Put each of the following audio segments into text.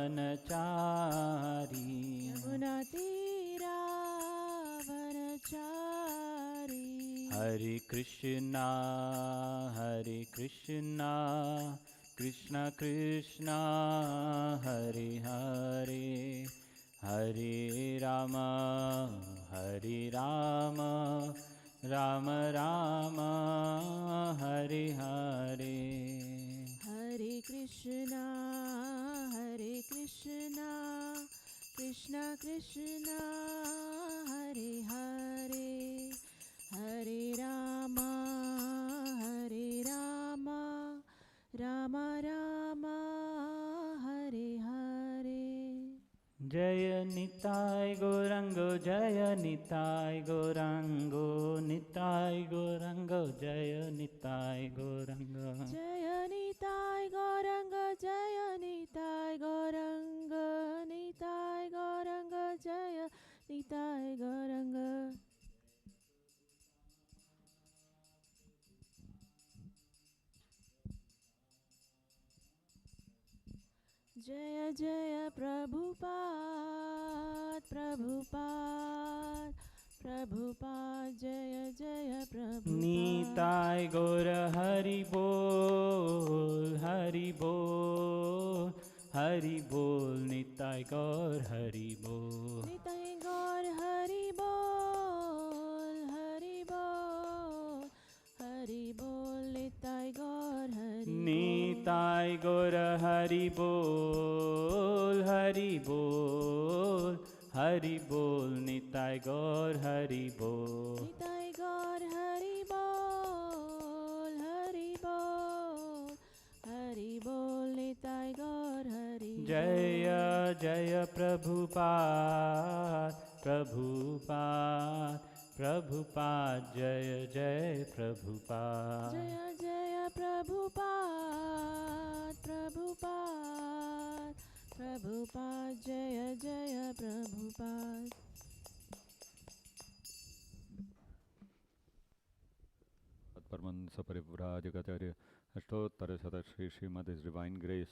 वनचारी हरे कृष्णा कृष्ण कृष्ण हरे हरे हरे राम राम राम हरे हरे हरे कृष्णा कृष्ण कृष्ण हरे हरे हरे राम राम राम हरे हरे। जय निताय गौरंगो जय निताय गौरंगो निताय गौरंगो जय निताय गौरंगो जय निताय गौरंग जय निताय गौरंग निताय गौरंग जय निताय गौरंग। जय जय प्रभुपाद जय जय प्रभुपाद। निताय गौर हरि बोल निताय गौर हरि बोल निताय गौर हरि बोल निताय गौर हरि निताय गौर हरि बोल निताय गौर हरि बोल निताय गौर हरि बोल निताय गौर हरि। जय जय प्रभुपाद जय जय प्रभुपाद जय जय प्रभुपाद जय जय प्रभुपाद। परमहंस परिव्राजकाचार्य अष्टोत्तर शत श्री श्रीमद डिवाइन ग्रेस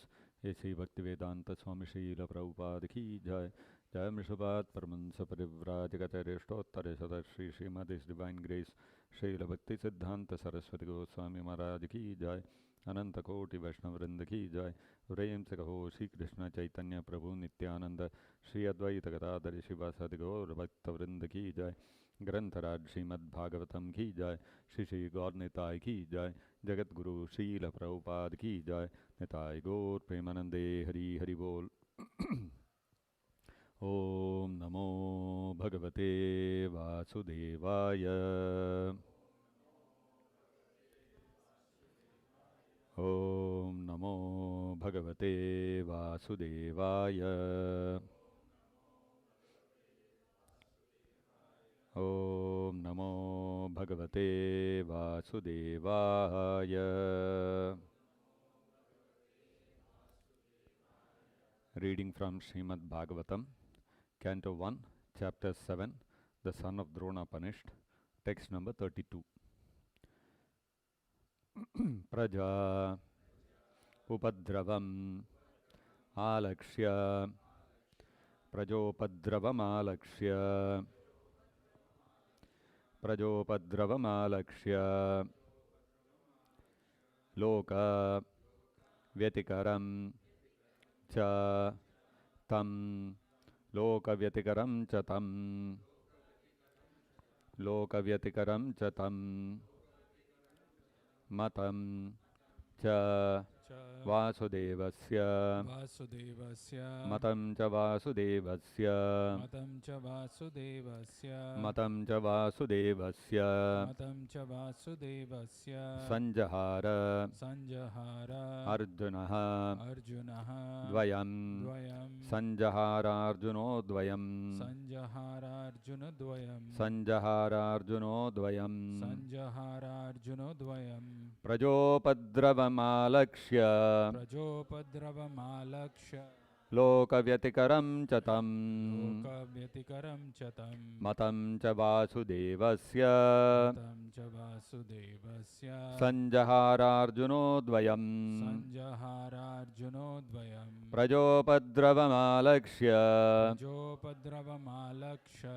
ऐसी भक्ति वेदांत स्वामी श्रील प्रभुपाद की जय। जय मृषभात परमहंस परिव्राजकाचार्य अष्टोत्तर शत श्री श्रीमद डिवाइन ग्रेस श्रील भक्ति सिद्धांत सरस्वती गोस्वामी महाराज की जय। अनंत कोटि वैष्णव वृंद की जय। प्रेम से कहो श्री कृष्ण चैतन्य प्रभु नित्यानंद श्री अद्वैत गदाधर शिवासादि गौर भक्त वृंद की जय। ग्रंथराज श्रीमद्भागवतम की जय। श्री श्री गौर निताय की जय। जगत गुरु श्रील प्रभुपाद की जय। निताय गौर प्रेमानंदे हरि हरि बोल। ओम नमो भगवते वासुदेवाय। ओम नमो भगवते वासुदेवाय। ओम नमो भगवते वासुदेवाय। Reading from Srimad Bhagavatam, Canto 1, Chapter 7, The Son of Drona Punished, Text number 32. Praja Upadravam Alakshya Prajopadravam Alakshya Prajopadravam Alakshya Loka Vyatikaram Cha Tam Loka Vyatikaram Cha Tam Loka Vyatikaram Cha Tam Matam Cha Vasudevasya Matam Cha Vasudevasya Matam Cha Vasudevasya Sanjahara Arjunaha Dvayam Sanjahara Arjuno Dvayam Sanjahara Arjuno Dvayam Prajopadravamalaksha लोकव्यतिकरं च तं लोकव्यतिकरं च तं मतं च वासुदेवस्य तं च वासुदेवस्य सञ्जहारार्जुनोद्वयम् सञ्जहारार्जुनोद्वयम् प्रजोपद्रवमालक्ष्य प्रजोपद्रवमालक्ष्य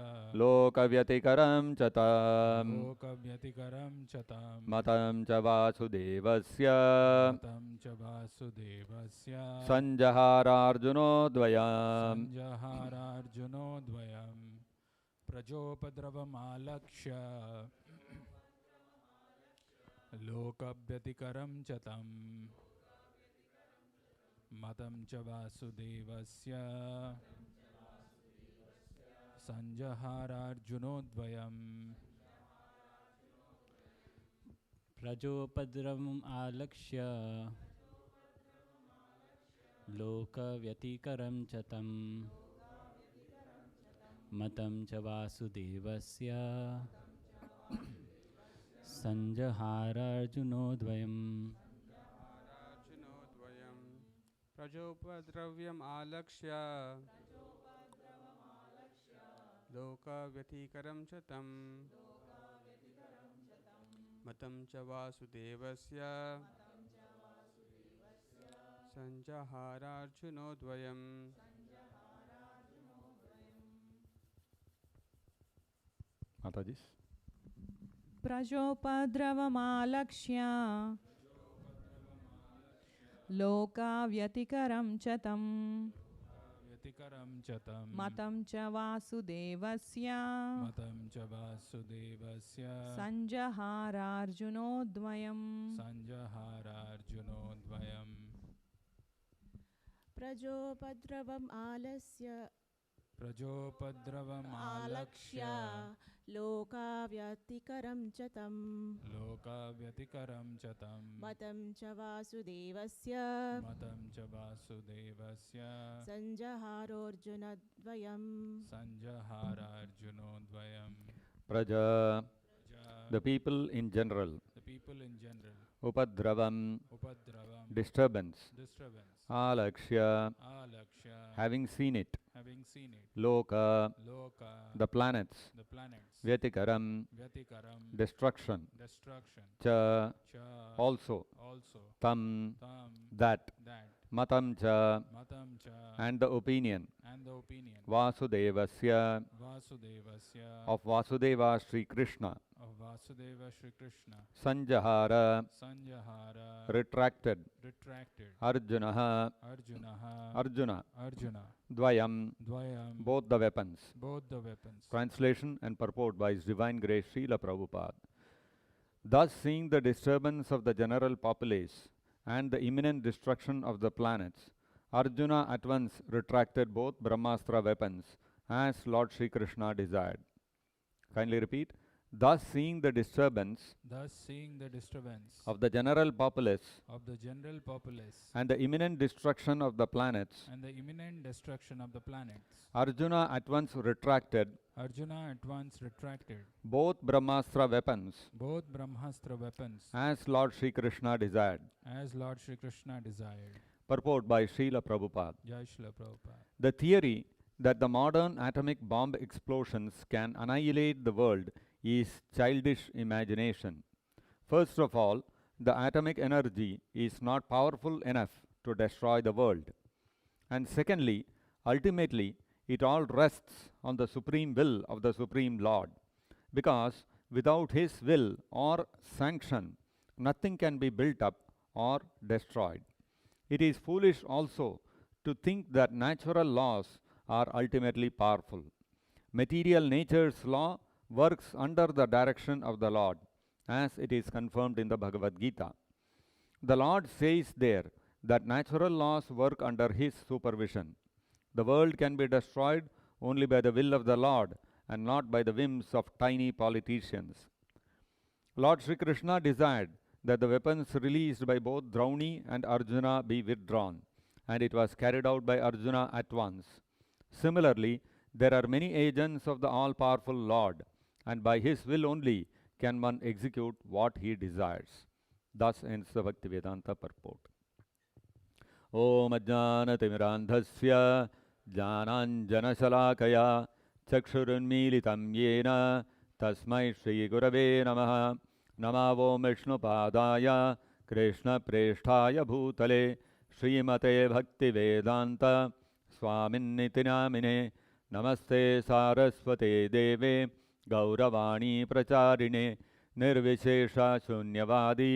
लोकव्यतिकरं च तं लोकव्यतिकरं च तं मतं च वासुदेवस्य तं च वासुदेवस्य सञ्जहारार्जुनोद्वयम् सञ्जहारार्जुनोद्वयम् प्रजोपद्रवमालक्ष्य लोकव्यतिकरं च तं मतं च वासुदेवस्य सञ्जहारार्जुनोद्वयम् प्रजोपद्रवम् आलक्ष्य लोकव्यतिकरं च तं मतं च वासुदेवस्य सञ्जहारार्जुनोद्वयम् प्रजोपद्रव्यमालक्ष्य लोकव्यतिकरं च तं मतं च वासुदेवस्य सञ्जहारार्जुनोद्वयम् माताजी प्रजोपद्रवमालक्ष्य लोकाव्यतिकरं च तं व्यतिकरं च तं मतं च वासुदेवस्य मतं च वासुदेवस्य सञ्जहारार्जुनोद्वयम् सञ्जहारार्जुनोद्वयम् प्रजोपद्रवम् आलस्य प्रजोपद्रवमालक्ष्य लोकाव्यतिकरं च तं लोकव्यतिकरं च तं मतं च वासुदेवस्य मतं च वासुदेवस्य सञ्जहारोऽर्जुनद्वयम् सञ्जहारार्जुनोद्वयम् प्रजा the people in general The people in general upadravam उपद्रवम् disturbance disturbance alakshya आलक्ष्य having seen it having seen it loka लोक the planets the planets vyatikaram व्यतिकरं destruction destruction cha च also also tam tam that that matam cha matam cha and the opinion and the opinion vasudevasya Vasudevasya of Vasudeva Sri Krishna of Vasudeva Shri Krishna sanjahara Sanjahara retracted retracted arjunaha Arjunaha arjuna Arjuna dvayam Dvayam both the weapons. both the weapons. Translation and purport by His Divine Grace Srila Prabhupada. Thus, seeing the disturbance of the general populace and the imminent destruction of the planets, Arjuna at once retracted both Brahmastra weapons as Lord Sri Krishna desired. Kindly repeat. Thus, seeing the disturbance Thus, seeing the disturbance of the general populace of the general populace and the imminent destruction of the planets, and the imminent destruction of the planets, Arjuna at once retracted Arjuna at once retracted both Brahmastra weapons both Brahmastra weapons as Lord Sri Krishna desired. as Lord Shri Krishna desired. Purport by Srila Prabhupada. Jai Srila Prabhupada. The theory that the modern atomic bomb explosions can annihilate the world is childish imagination. First of all, the atomic energy is not powerful enough to destroy the world. And secondly, ultimately, it all rests on the supreme will of the Supreme Lord, because without His will or sanction, nothing can be built up or destroyed. It is foolish also to think that natural laws are ultimately powerful. Material nature's law works under the direction of the Lord, as it is confirmed in the Bhagavad Gita. The Lord says there that natural laws work under His supervision. The world can be destroyed only by the will of the Lord and not by the whims of tiny politicians. Lord Sri Krishna desired that the weapons released by both Drauni and Arjuna be withdrawn, and it was carried out by Arjuna at once. Similarly, there are many agents of the all-powerful Lord, and by His will only can one execute what He desires. Thus ends the Bhaktivedanta purport. ॐ अज्ञानतिमिरान्धस्य ज्ञानाञ्जनशलाकया चक्षुरुन्मीलितं येन तस्मै श्रीगुरवे नमः। नमो ॐ विष्णुपादाय कृष्णप्रेष्ठाय भूतले श्रीमते भक्तिवेदान्त स्वामिन्निति नामिने। नमस्ते सारस्वते देवे गौरवाणी प्रचारिणे निर्विशेषशून्यवादी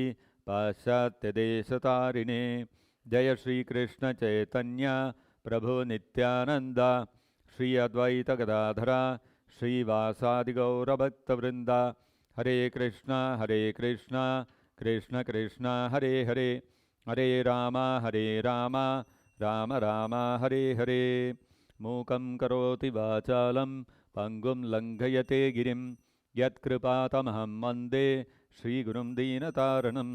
पाश्चात्यदेशतारिणे। जय श्री कृष्ण चैतन्य प्रभु नित्यानंद श्री अद्वैत गदाधर श्रीवासादि गौरभक्तवृंद। हरे कृष्णा कृष्ण कृष्ण हरे हरे, हरे राम राम राम हरे हरे। मूकं करोति वाचालं पंगुं लंघयते गिरिं यत्कृपातमहं वन्दे श्रीगुरुं दीनतारणम्।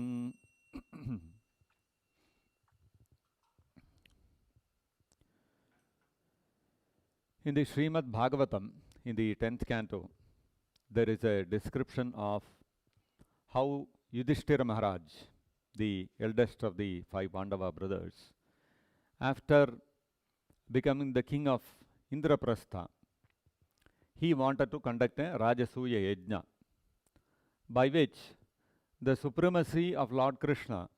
In the Srimad Bhagavatam, in the 10th canto, there is a description of how Yudhishthira Maharaj, the eldest of the 5 Pandava brothers, after becoming the king of Indraprastha, he wanted to conduct a Rajasuya Yajna, by which the supremacy of Lord Krishna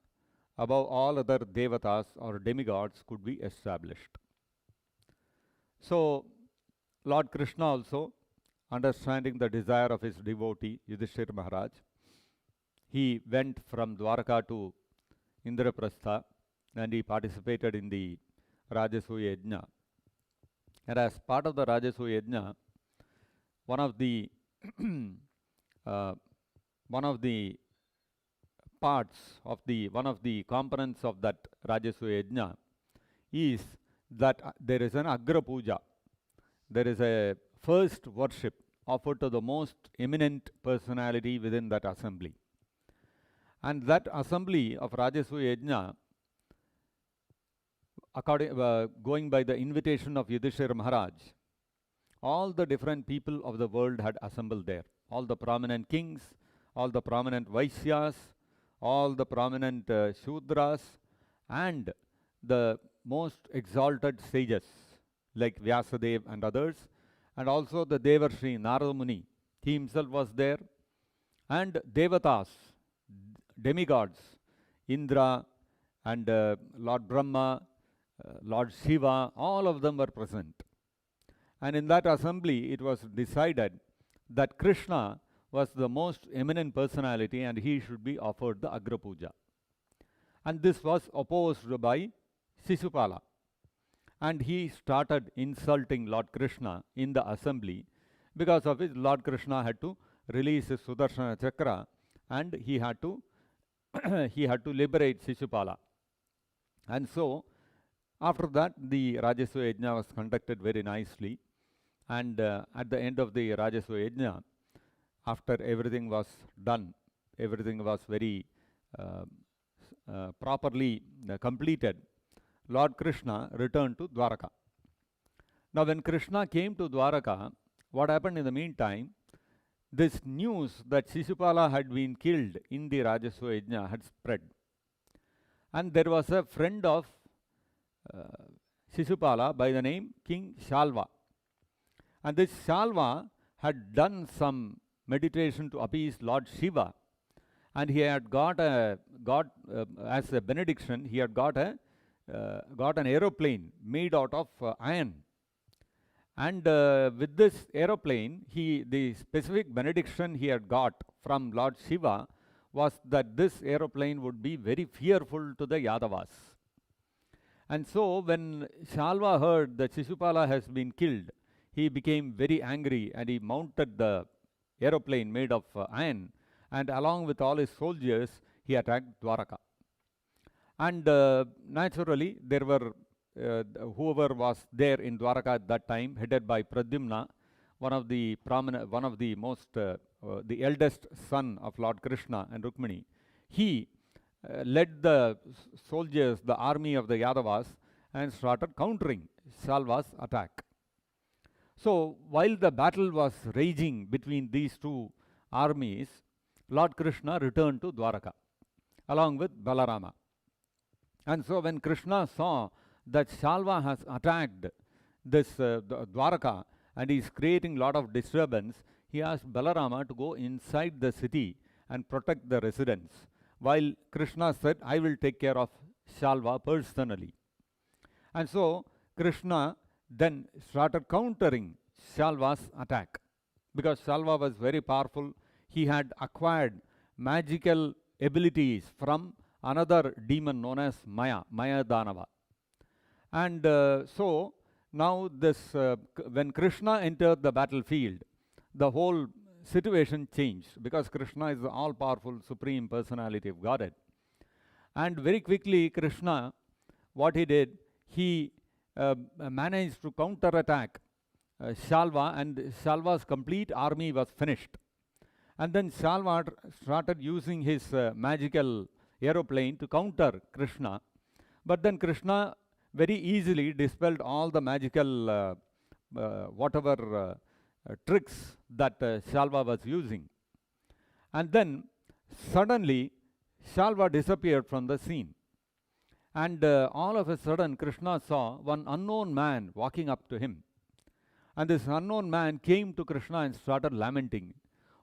above all other devatas or demigods could be established. So, Lord Krishna also, understanding the desire of his devotee Yudhishthira Maharaj, he went from Dwaraka to Indraprastha and he participated in the Rajasuya Yajna. And as part of the Rajasuya Yajna, one of the parts of one of the components of that Rajasuya Yajna is that there is an Agra Puja. There is a first worship offered to the most eminent personality within that assembly. And that assembly of Rajasuya Yajna, going by the invitation of Yudhishthira Maharaj, all the different people of the world had assembled there. All the prominent kings, all the prominent Vaisyas, all the prominent Shudras, and the most exalted sages like Vyasadeva and others, and also the Devarshi Narada Muni, he himself was there, and Devatas, demigods, Indra and Lord Brahma, Lord Shiva, all of them were present. And in that assembly, it was decided that Krishna was the most eminent personality and he should be offered the Agra Puja. And this was opposed by Sisupala. And he started insulting Lord Krishna in the assembly, because of which Lord Krishna had to release his Sudarshana Chakra and he had to liberate Sisupala. And so, after that, the Rajasuya Yajna was conducted very nicely. And at the end of the Rajasuya Yajna, after everything was done, everything was very properly completed, Lord Krishna returned to Dwaraka. Now, when Krishna came to Dwaraka, what happened in the meantime? This news that Sisupala had been killed in the Rajasuya Yajna had spread. And there was a friend of Sisupala by the name King Shalva. And this Shalva had done some meditation to appease Lord Shiva. And he had as a benediction, he had got an aeroplane made out of iron. And with this aeroplane, the specific benediction he had got from Lord Shiva was that this aeroplane would be very fearful to the Yadavas. And so when Shalva heard that Sisupala has been killed, he became very angry and he mounted the aeroplane made of iron, and along with all his soldiers, he attacked Dwaraka. And naturally, there were whoever was there in Dwaraka at that time, headed by Pradyumna, one of the most, the eldest son of Lord Krishna and Rukmini. He led the soldiers, the army of the Yadavas, and started countering Shalva's attack. So, while the battle was raging between these two armies, Lord Krishna returned to Dwaraka along with Balarama. And so when Krishna saw that Shalva has attacked this Dwaraka and is creating lot of disturbance, he asked Balarama to go inside the city and protect the residents, while Krishna said, I will take care of Shalva personally. And so Krishna then started countering Shalva's attack, because Shalva was very powerful. He had acquired magical abilities from another demon known as Maya Danava. And so now this, when Krishna entered the battlefield, the whole situation changed, because Krishna is the all-powerful Supreme Personality of Godhead. And very quickly Krishna, what he did, he managed to counterattack Shalva, and Shalva's complete army was finished. And then Shalva started using his magical aeroplane to counter Krishna. But then Krishna very easily dispelled all the magical tricks that Shalva was using. And then suddenly Shalva disappeared from the scene. And all of a sudden Krishna saw one unknown man walking up to him. And this unknown man came to Krishna and started lamenting.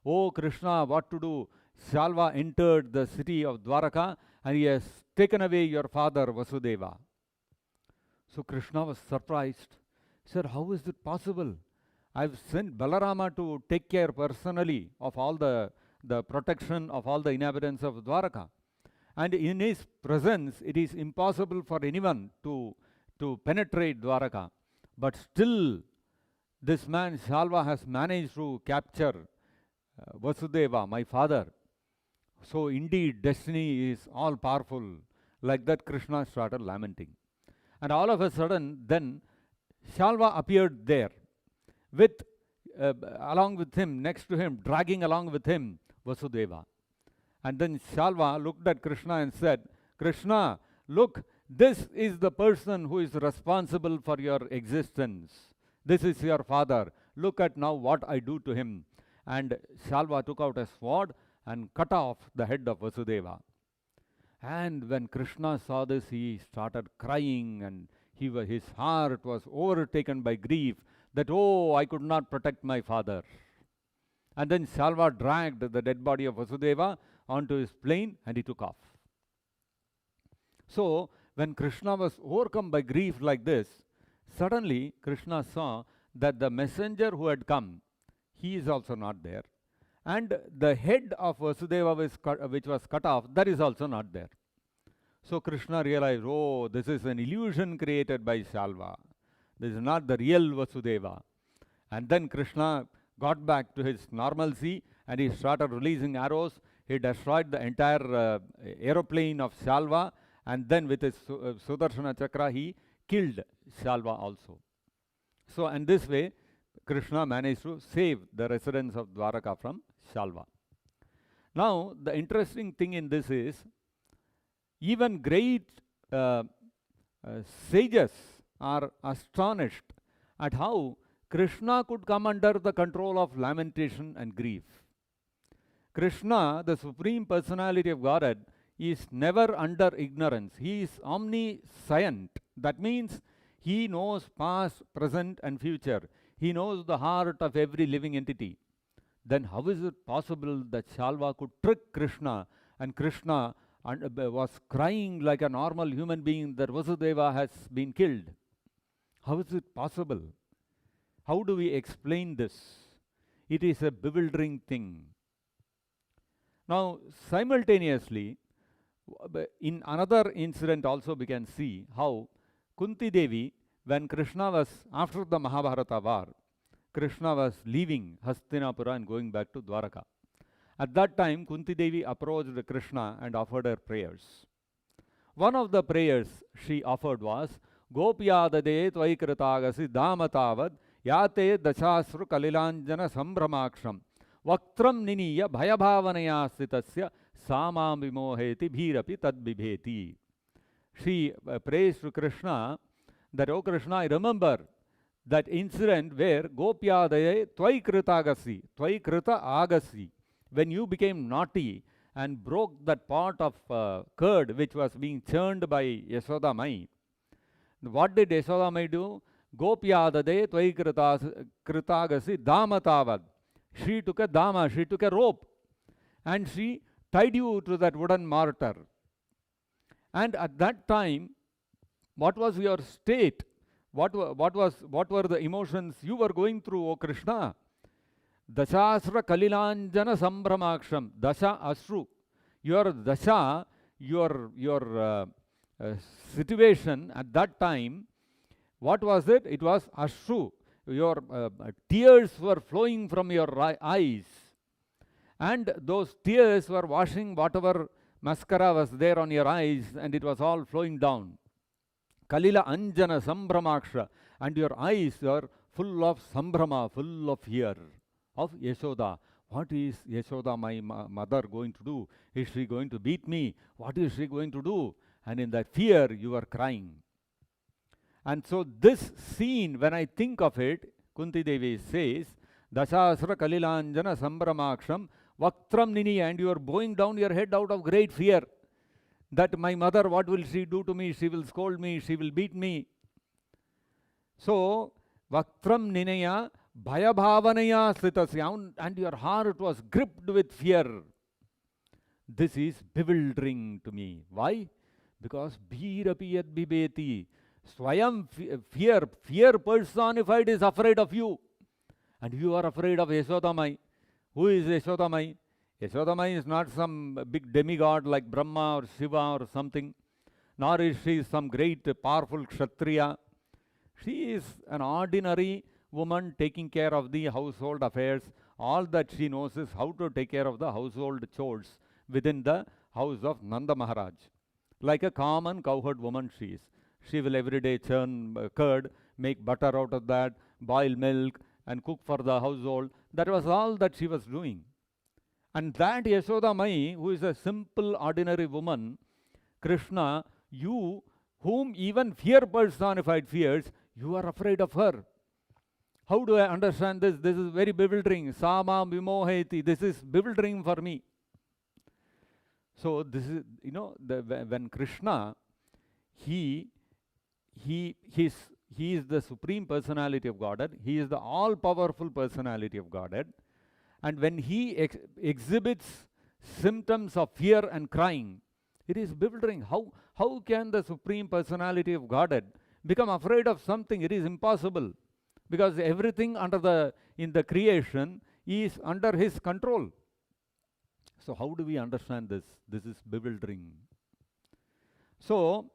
Oh Krishna, what to do? Shalva entered the city of Dwaraka and he has taken away your father Vasudeva. So Krishna was surprised. He said, how is it possible? I've sent Balarama to take care personally of all the protection of all the inhabitants of Dwaraka. And in his presence, it is impossible for anyone to penetrate Dwaraka. But still, this man Shalva has managed to capture Vasudeva, my father. So indeed, destiny is all powerful. Like that, Krishna started lamenting. And all of a sudden, then Shalva appeared there, with along with him, next to him, dragging along with him Vasudeva. And then Shalva looked at Krishna and said, Krishna, look, this is the person who is responsible for your existence. This is your father. Look at now what I do to him. And Shalva took out a sword and cut off the head of Vasudeva. And when Krishna saw this, he started crying, and his heart was overtaken by grief that, oh, I could not protect my father. And then Shalva dragged the dead body of Vasudeva onto his plane and he took off. So, when Krishna was overcome by grief like this, suddenly Krishna saw that the messenger who had come, he is also not there. And the head of Vasudeva which was cut off, that is also not there. So Krishna realized, oh, this is an illusion created by Shalva. This is not the real Vasudeva. And then Krishna got back to his normalcy and he started releasing arrows. He destroyed the entire aeroplane of Shalva, and then with his Sudarshana Chakra he killed Shalva also. So in this way, Krishna managed to save the residents of Dwaraka from Shalva. Now, the interesting thing in this is, even great sages are astonished at how Krishna could come under the control of lamentation and grief. Krishna, the Supreme Personality of Godhead, is never under ignorance. He is omniscient. That means he knows past, present and future. He knows the heart of every living entity. Then how is it possible that Shalva could trick Krishna, and Krishna was crying like a normal human being that Vasudeva has been killed? How is it possible? How do we explain this? It is a bewildering thing. Now, simultaneously, in another incident also we can see how Kunti Devi, when Krishna was, after the Mahabharata war, Krishna was leaving Hastinapura and going back to Dwaraka. At that time, Kunti Devi approached Krishna and offered her prayers. One of the prayers she offered was, Gopyadade Tvaikritagasi Damatavad Yate Dashasru Kalilanjana Sambhramaksham Vaktram Niniya Bhayabhavanaya Sitasya Samam Vimoheti Bhirapi Tadbibheti. She prays to Krishna that, oh Krishna, I remember that incident where Gopyadaye Tvaikrita Agasi, when you became naughty and broke that pot of curd which was being churned by Yashoda Mai. What did Yashoda Mai do? Gopyadade tvai kritagasi damatavad. She took a dama, she took a rope, and she tied you to that wooden mortar. And at that time, what was your state? What were the emotions you were going through, O Krishna? Dasasra Kalilanjana Sambramaksham. Dasha Asru. Your Dasha, your situation at that time, what was it? It was Ashru. Your tears were flowing from your eyes. And those tears were washing whatever mascara was there on your eyes, and it was all flowing down. Kalila Anjana Sambhramaksha. And your eyes were full of Sambhrama, full of fear of Yashoda. What is Yashoda, my mother, going to do? Is she going to beat me? What is she going to do? And in that fear, you are crying. And so this scene, when I think of it, Kunti Devi says, Dasasra Kalilanjana Sambramaksham Vaktram Nini, and you are bowing down your head out of great fear that my mother, what will she do to me? She will scold me, she will beat me. So, Vaktram Ninaya Bhayabhavanaya Sritasya, and your heart was gripped with fear. This is bewildering to me. Why? Because Bhirapi yad bibeti. Swayam, fear personified is afraid of you. And you are afraid of Yashodamai. Who is Yashodamai? Yashodamai is not some big demigod like Brahma or Shiva or something. Nor is she some great powerful Kshatriya. She is an ordinary woman taking care of the household affairs. All that she knows is how to take care of the household chores within the house of Nanda Maharaj. Like a common cowherd woman she is. She will every day churn curd, make butter out of that, boil milk, and cook for the household. That was all that she was doing. And that Yashoda Mai, who is a simple, ordinary woman, Krishna, you, whom even fear personified fears, you are afraid of her. How do I understand this? This is very bewildering. Sama vimoheti. This is bewildering for me. So this is, when Krishna, he is the Supreme Personality of Godhead. He is the all-powerful Personality of Godhead. And when he exhibits symptoms of fear and crying, it is bewildering. How can the Supreme Personality of Godhead become afraid of something? It is impossible. Because everything in the creation is under his control. So how do we understand this? This is bewildering. So,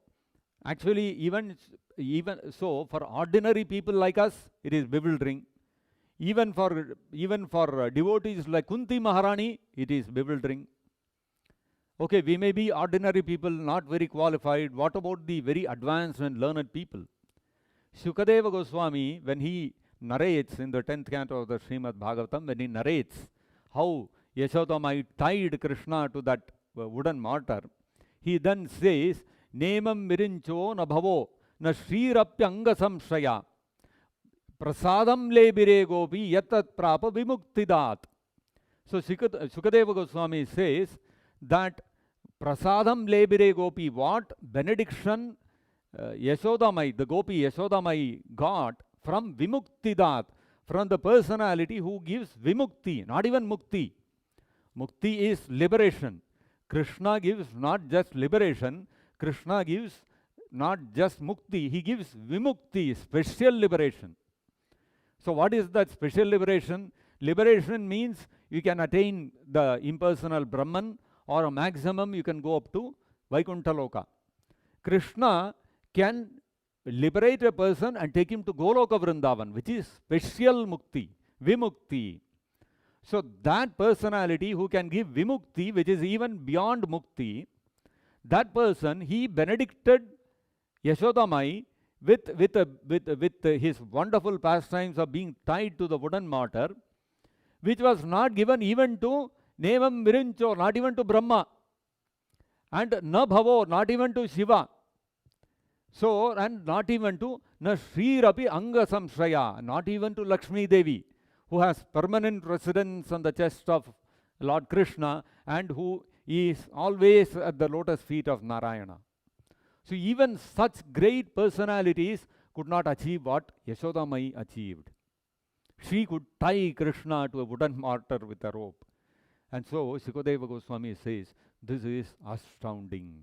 actually, even so, for ordinary people like us, it is bewildering. Even for devotees like Kunti Maharani, it is bewildering. Okay, we may be ordinary people, not very qualified. What about the very advanced and learned people? Shukadeva Goswami, when he narrates in the 10th canto of the Srimad Bhagavatam, when he narrates how Yashoda Mai tied Krishna to that wooden mortar, he then says, Nemam mirincho na bhavo na shrirapyanga samshaya prasadam lebire gopi yatat prapa vimuktidat. So Shukadeva Goswami says that prasadam lebire gopi, what benediction Yashoda Mai, the gopi Yashoda Mai got from vimuktidat, from the personality who gives vimukti, not even mukti. Mukti is liberation. Krishna gives not just liberation, Krishna gives not just mukti, he gives vimukti, special liberation. So what is that special liberation? Liberation means you can attain the impersonal Brahman, or a maximum you can go up to Vaikuntha Loka. Krishna can liberate a person and take him to Goloka Vrindavan, which is special mukti, vimukti. So that personality who can give vimukti, which is even beyond mukti, that person, he benedicted Yashoda Mai with his wonderful pastimes of being tied to the wooden mortar, which was not given even to Nevam Mirincho, not even to Brahma, and na bhavo, not even to Shiva. So, and not even to na Shri-rapi Anga Samshaya, not even to Lakshmi Devi, who has permanent residence on the chest of Lord Krishna and who is always at the lotus feet of Narayana. So even such great personalities could not achieve what Yashoda Mai achieved. She could tie Krishna to a wooden mortar with a rope. And so Sukadeva Goswami says, this is astounding.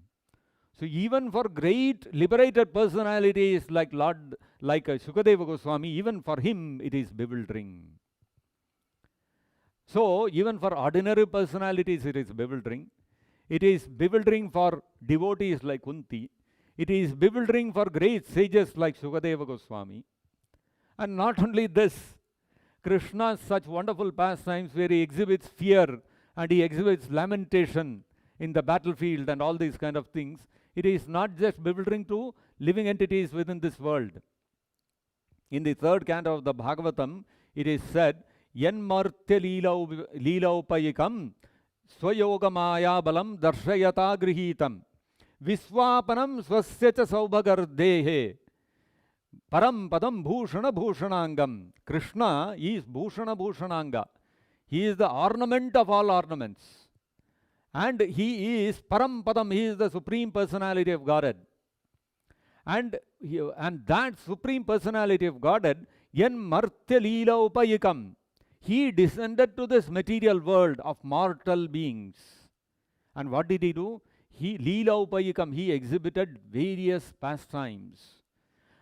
So even for great liberated personalities like Sukadeva Goswami, even for him it is bewildering. So even for ordinary personalities it is bewildering. It is bewildering for devotees like Kunti. It is bewildering for great sages like Sukadeva Goswami. And not only this, Krishna's such wonderful pastimes where he exhibits fear and he exhibits lamentation in the battlefield and all these kind of things, it is not just bewildering to living entities within this world. In the third canto of the Bhagavatam, it is said, Yen martya leelaupayikam swayogamaya balam darshayata grihitam viswapanam swasya cha saubhagardehe param padam bhushana bhushanangam. Krishna is bhushana bhushananga. He is the ornament of all ornaments. And he is param padam, he is the supreme personality of Godhead. And that supreme personality of Godhead, yen martya leela upayikam, he descended to this material world of mortal beings. And what did he do? He leela upayikam, he exhibited various pastimes.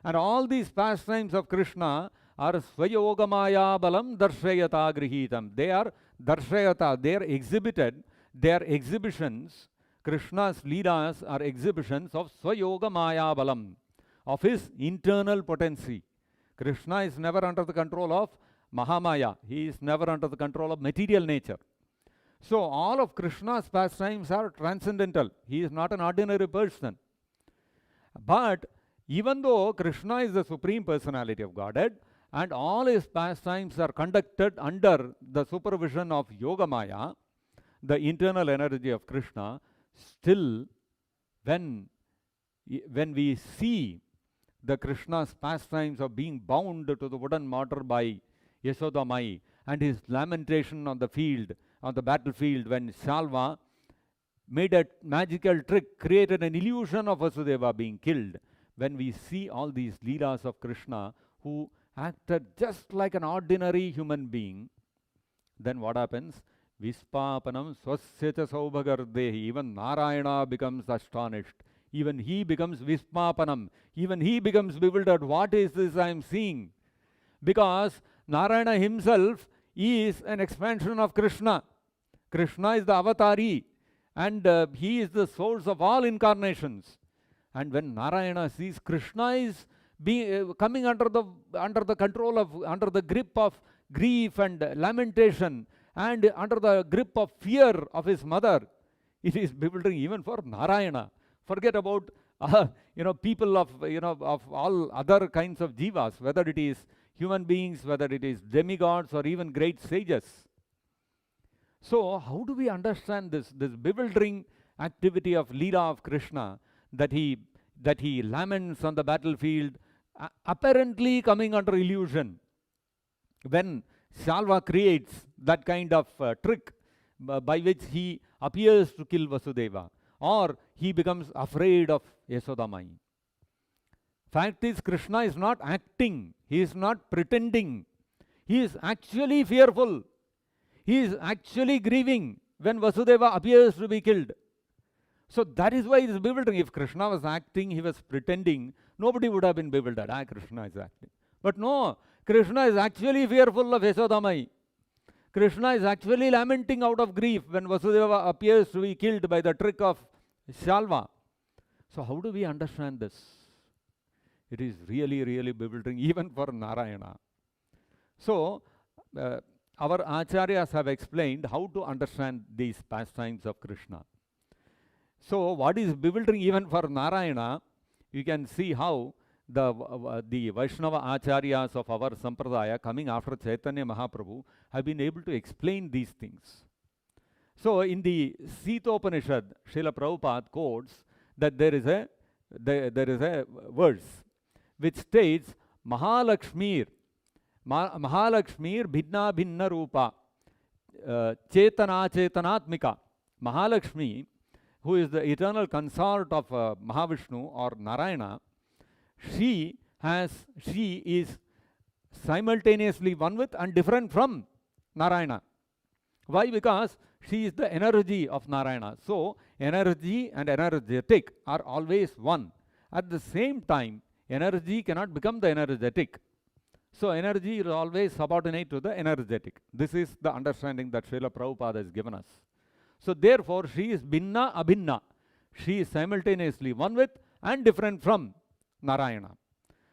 And all these pastimes of Krishna are swayogamaya balam darshayata grihitam. They are darshayata, they are exhibited, they are exhibitions. Krishna's leelas are exhibitions of swayogamaya balam, of his internal potency. Krishna is never under the control of Mahamaya. He is never under the control of material nature. So all of Krishna's pastimes are transcendental. He is not an ordinary person. But even though Krishna is the supreme personality of Godhead and all his pastimes are conducted under the supervision of Yogamaya, the internal energy of Krishna, still when we see the Krishna's pastimes of being bound to the wooden mortar by Yashoda Mai and his lamentation on the field, on the battlefield when Shalva made a magical trick, created an illusion of Vasudeva being killed, when we see all these leelas of Krishna who acted just like an ordinary human being, then what happens? Vispapanam swasya saubhagardehi. Even Narayana becomes astonished. Even he becomes vispapanam. Even he becomes bewildered. What is this I am seeing? Because Narayana himself is an expansion of Krishna. Krishna is the avatari and he is the source of all incarnations. And when Narayana sees Krishna is coming under the control of, under the grip of grief and lamentation and under the grip of fear of his mother, it is bewildering even for Narayana. Forget about people of all other kinds of jivas, whether it is human beings, whether it is demigods or even great sages. So how do we understand this bewildering activity of Leela of Krishna, that he laments on the battlefield, apparently coming under illusion, when Shalva creates that kind of trick by which he appears to kill Vasudeva, or he becomes afraid of Yashoda Mai. Fact is, Krishna is not acting, he is not pretending, he is actually fearful, he is actually grieving when Vasudeva appears to be killed. So that is why it is bewildering. If Krishna was acting, he was pretending, nobody would have been bewildered. Krishna is acting. But no, Krishna is actually fearful of Yashoda Mai. Krishna is actually lamenting out of grief when Vasudeva appears to be killed by the trick of Shalva. So how do we understand this? It is really, really bewildering even for Narayana. So our acharyas have explained how to understand these pastimes of Krishna. So what is bewildering even for Narayana, you can see how the Vaishnava acharyas of our sampradaya coming after Chaitanya Mahaprabhu have been able to explain these things. So in the Sitopanishad, Srila Prabhupada quotes that there is a verse which states Mahalakshmir bhinna bhinna rupa chetana chetanatmika Mahalakshmi, who is the eternal consort of Mahavishnu or Narayana, she is simultaneously one with and different from Narayana. Why? Because she is the energy of Narayana. So, energy and energetic are always one. At the same time, energy cannot become the energetic. So, energy is always subordinate to the energetic. This is the understanding that Srila Prabhupada has given us. So, therefore, she is Bhinna Abhinna. She is simultaneously one with and different from Narayana.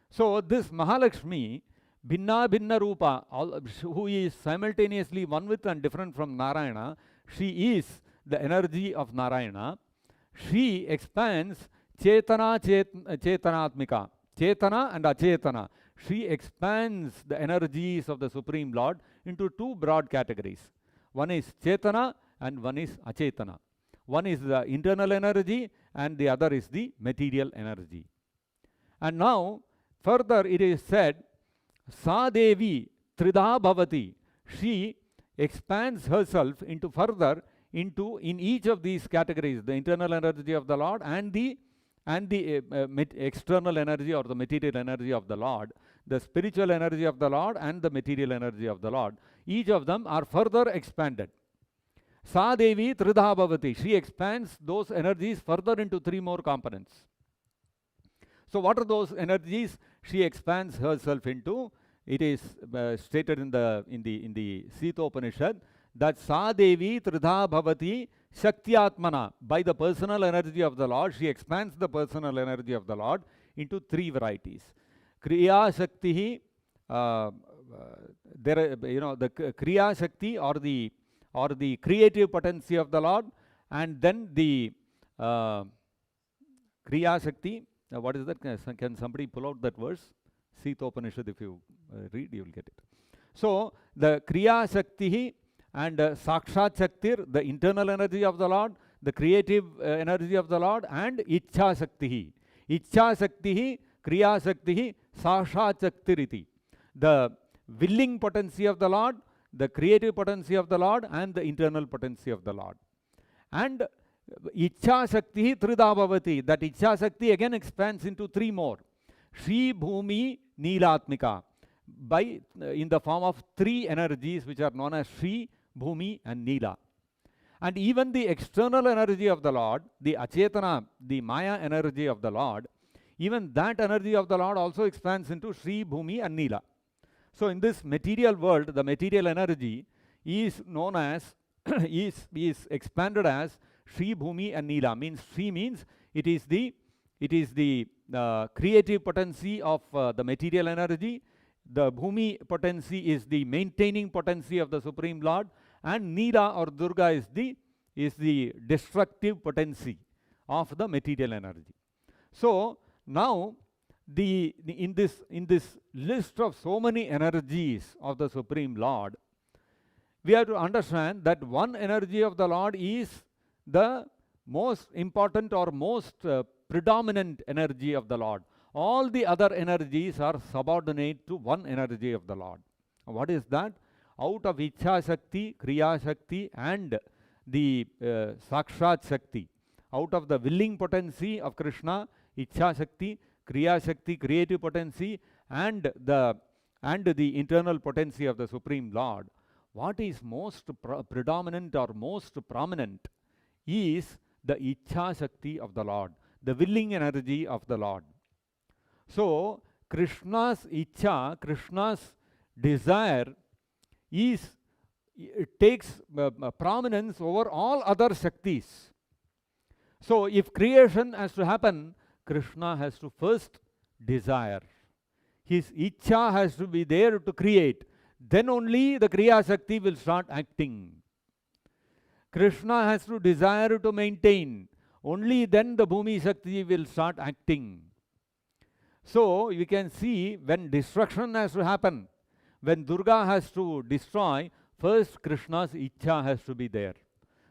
So, this Mahalakshmi, Bhinna Bhinna Rupa, who is simultaneously one with and different from Narayana, she is the energy of Narayana. She expands Chetana Chetanatmika, Chetana and Achetana. She expands the energies of the Supreme Lord into two broad categories. One is Chetana and one is Achetana. One is the internal energy and the other is the material energy. And now, further it is said, Sa Devi Tridha Bhavati. She expands herself into further into in each of these categories, the internal energy of the Lord and the external energy or the material energy of the Lord, the spiritual energy of the Lord and the material energy of the Lord. Each of them are further expanded. Sa Devi Tridha Bhavati. She expands those energies further into three more components. So, what are those energies she expands herself into? It is stated in the Sita Upanishad that Sa Devi Tridha Bhavati Shaktyatmana. By the personal energy of the Lord, she expands the personal energy of the Lord into three varieties. Kriya Shakti, the Kriya Shakti or the creative potency of the Lord, and then the Kriya Shakti. What is that? Can somebody pull out that verse? Sita Upanishad, if you read, you will get it. So, the Kriya Shakti and Sakshat Shaktir, the internal energy of the Lord, the creative energy of the Lord, and Ichha Shakti. Ichha Shakti, Kriya Shakti, Sakshat Shaktiriti. The willing potency of the Lord, the creative potency of the Lord, and the internal potency of the Lord. And Ichha Shakti Tridha Bhavati. That Ichha Shakti again expands into three more. Shri Bhumi Neelatmika. In the form of three energies which are known as Shri, Bhumi and Neela. And even the external energy of the Lord, the Achetana, the Maya energy of the Lord, even that energy of the Lord also expands into Shri, Bhumi and Neela. So in this material world, the material energy is known as, is expanded as Shri, Bhumi and Neela. Means Shri means it is the creative potency of the material energy. The Bhumi potency is the maintaining potency of the Supreme Lord, and Neela or Durga is the destructive potency of the material energy. So now in this list of so many energies of the Supreme Lord, we have to understand that one energy of the Lord is the most important or most predominant energy of the Lord. All the other energies are subordinate to one energy of the Lord. What is that? Out of Ichha Shakti, Kriya Shakti and the Sakshat Shakti, out of the willing potency of Krishna, Ichha Shakti, Kriya Shakti, creative potency, and the internal potency of the Supreme Lord, what is most predominant or most prominent is the Ichha Shakti of the Lord, the willing energy of the Lord. So, Krishna's Ichha, Krishna's desire takes prominence over all other Shaktis. So, if creation has to happen, Krishna has to first desire. His Ichha has to be there to create. Then only the Kriya Shakti will start acting. Krishna has to desire to maintain. Only then the Bhumi Shakti will start acting. So, you can see when destruction has to happen, when Durga has to destroy, first Krishna's Ichha has to be there.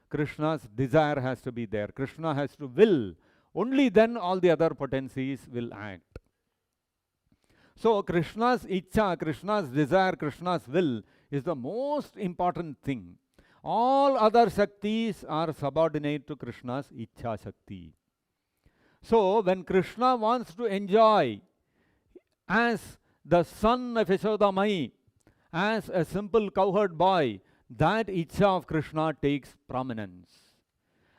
Krishna's desire has to be there. Krishna has to will. Only then all the other potencies will act. So, Krishna's Ichha, Krishna's desire, Krishna's will is the most important thing. All other Shaktis are subordinate to Krishna's Ichha Shakti. So, when Krishna wants to enjoy as the son of Yashodamai, as a simple cowherd boy, that Ichha of Krishna takes prominence.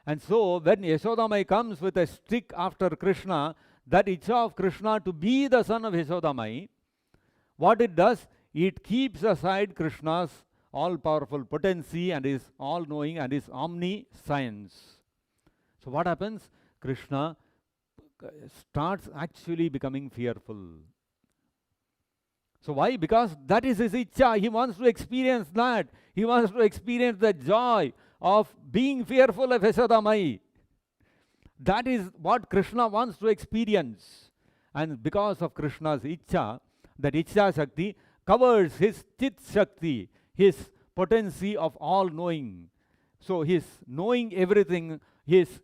And so, when Yashodamai comes with a stick after Krishna, that Ichha of Krishna to be the son of Yashodamai, what it does, it keeps aside Krishna's all-powerful potency and his all-knowing and his omniscience. So what happens? Krishna starts actually becoming fearful. So why? Because that is his Ichha. He wants to experience that. He wants to experience the joy of being fearful of Yashodamai. That is what Krishna wants to experience. And because of Krishna's Ichha, that Ichha Shakti covers his Chit Shakti, his potency of all knowing. So his knowing everything, his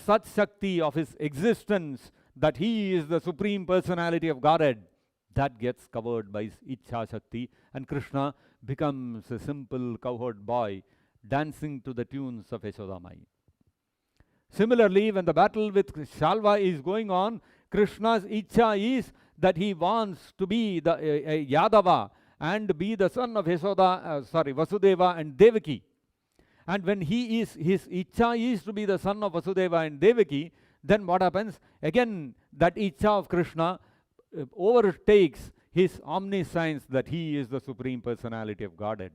Sat Shakti of his existence, that he is the Supreme Personality of Godhead, that gets covered by his Ichha Shakti, and Krishna becomes a simple cowherd boy dancing to the tunes of Yashodamai. Similarly, when the battle with Shalva is going on, Krishna's Ichha is that he wants to be the Yadava and be the son of Vasudeva and Devaki. And when his Ichha is to be the son of Vasudeva and Devaki, then what happens? Again, that Ichha of Krishna overtakes his omniscience, that he is the Supreme Personality of Godhead.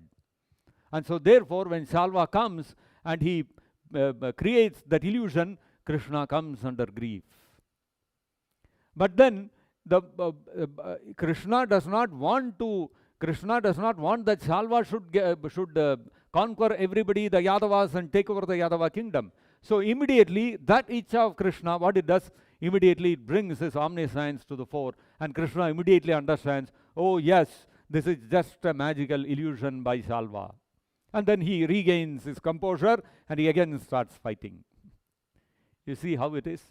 And so therefore, when Shalva comes and he creates that illusion, Krishna comes under grief. But then Krishna does not want that Shalva should conquer everybody, the Yadavas, and take over the Yadava kingdom. So immediately that Ichha of Krishna, what it does, immediately it brings his omniscience to the fore, and Krishna immediately understands, oh yes, this is just a magical illusion by Shalva. And then he regains his composure and he again starts fighting. You see how it is?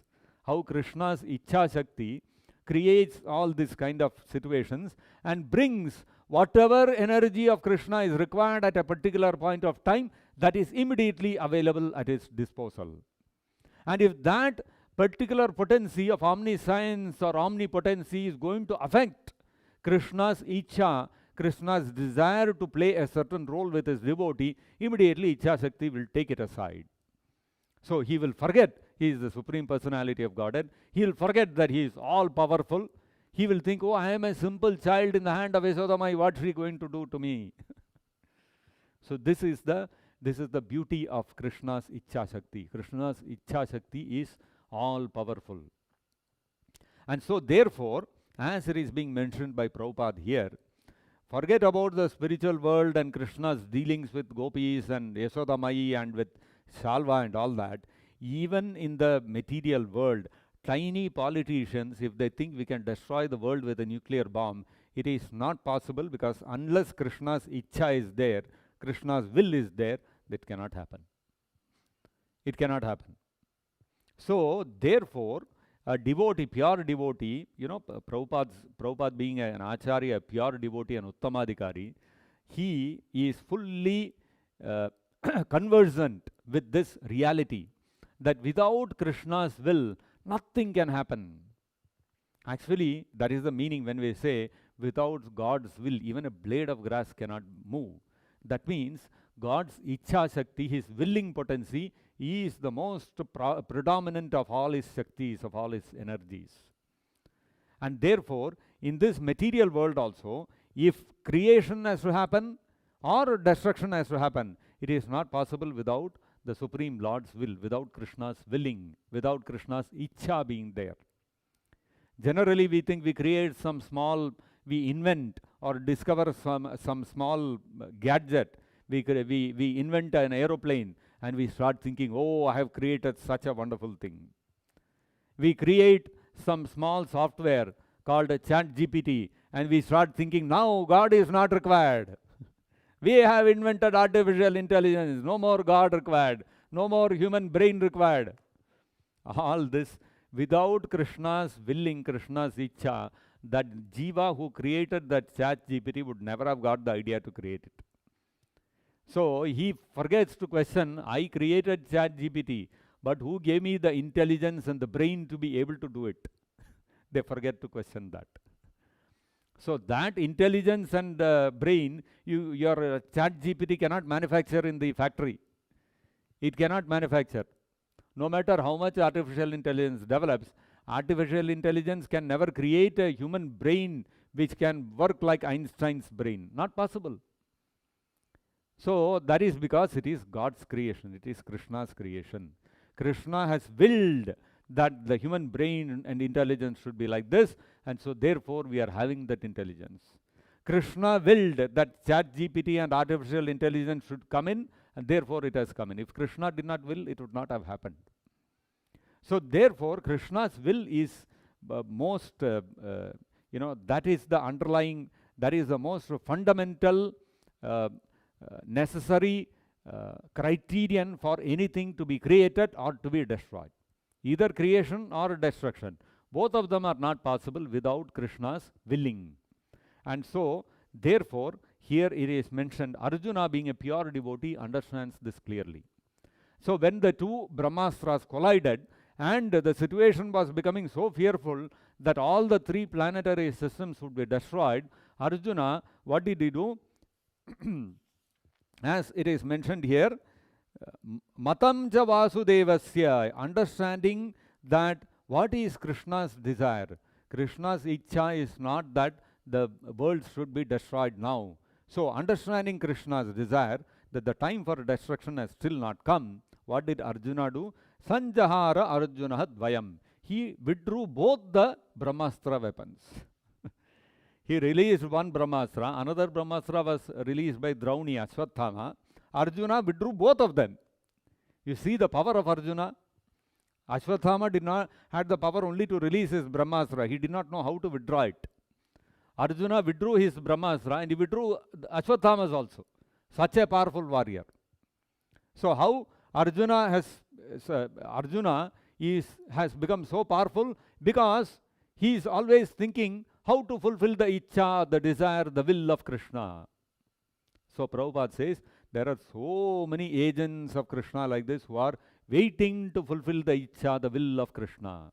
How Krishna's Ichha Shakti creates all these kind of situations and brings whatever energy of Krishna is required at a particular point of time, that is immediately available at his disposal. And if that particular potency of omniscience or omnipotency is going to affect Krishna's Ichha, Krishna's desire to play a certain role with his devotee, immediately Ichha Shakti will take it aside. So he will forget he is the Supreme Personality of Godhead. He will forget that he is all powerful. He will think, oh, I am a simple child in the hand of Yashodamai, what is she going to do to me? So this is the beauty of Krishna's Ichha Shakti. Krishna's Ichha Shakti is all powerful. And so therefore, as it is being mentioned by Prabhupada here, forget about the spiritual world and Krishna's dealings with gopis and Yashodamai and with Shalva and all that. Even in the material world, tiny politicians, if they think we can destroy the world with a nuclear bomb, it is not possible, because unless Krishna's Ichha is there, Krishna's will is there, that cannot happen. It cannot happen. So therefore, a devotee, pure devotee, Prabhupada being an acharya, a pure devotee, an uttamadhikari, he is fully conversant with this reality that without Krishna's will, nothing can happen. Actually, that is the meaning when we say without God's will, even a blade of grass cannot move. That means God's Ichha Shakti, his willing potency, is the most predominant of all his Shaktis, of all his energies. And therefore, in this material world also, if creation has to happen or destruction has to happen, it is not possible without the Supreme Lord's will, without Krishna's willing, without Krishna's Ichha being there. Generally, we think we create some small, we invent or discover some small gadget. We invent an aeroplane and we start thinking, oh, I have created such a wonderful thing. We create some small software called a ChatGPT and we start thinking, now God is not required. We have invented artificial intelligence, no more God required, no more human brain required. All this without Krishna's willing, Krishna's Ichha, that Jiva who created that ChatGPT would never have got the idea to create it. So he forgets to question, I created ChatGPT, but who gave me the intelligence and the brain to be able to do it? They forget to question that. So that intelligence and brain, your ChatGPT cannot manufacture in the factory. It cannot manufacture. No matter how much artificial intelligence develops, artificial intelligence can never create a human brain which can work like Einstein's brain. Not possible. So that is because it is God's creation. It is Krishna's creation. Krishna has willed that the human brain and intelligence should be like this, and so therefore we are having that intelligence. Krishna willed that ChatGPT and artificial intelligence should come in, and therefore it has come in. If Krishna did not will, it would not have happened. So therefore Krishna's will is most, that is the underlying, that is the most fundamental necessary criterion for anything to be created or to be destroyed. Either creation or destruction. Both of them are not possible without Krishna's willing. And so, therefore, here it is mentioned, Arjuna being a pure devotee understands this clearly. So when the two Brahmastras collided and the situation was becoming so fearful that all the three planetary systems would be destroyed, Arjuna, what did he do? As it is mentioned here, Matam cha Vasudevasya, understanding that what is Krishna's desire. Krishna's ichcha is not that the world should be destroyed now. So understanding Krishna's desire, that the time for destruction has still not come, what did Arjuna do? Sanjahara Arjuna Dvayam. He withdrew both the Brahmastra weapons. He released one Brahmastra, another Brahmastra was released by Drauni Ashwathama. Arjuna withdrew both of them. You see the power of Arjuna. Ashwathama did not had the power only to release his Brahmastra. He did not know how to withdraw it. Arjuna withdrew his Brahmastra and he withdrew Ashwathama's also. Such a powerful warrior. So how Arjuna has become so powerful? Because he is always thinking how to fulfill the ichcha, the desire, the will of Krishna. So Prabhupada says, there are so many agents of Krishna like this who are waiting to fulfill the ichcha, the will of Krishna.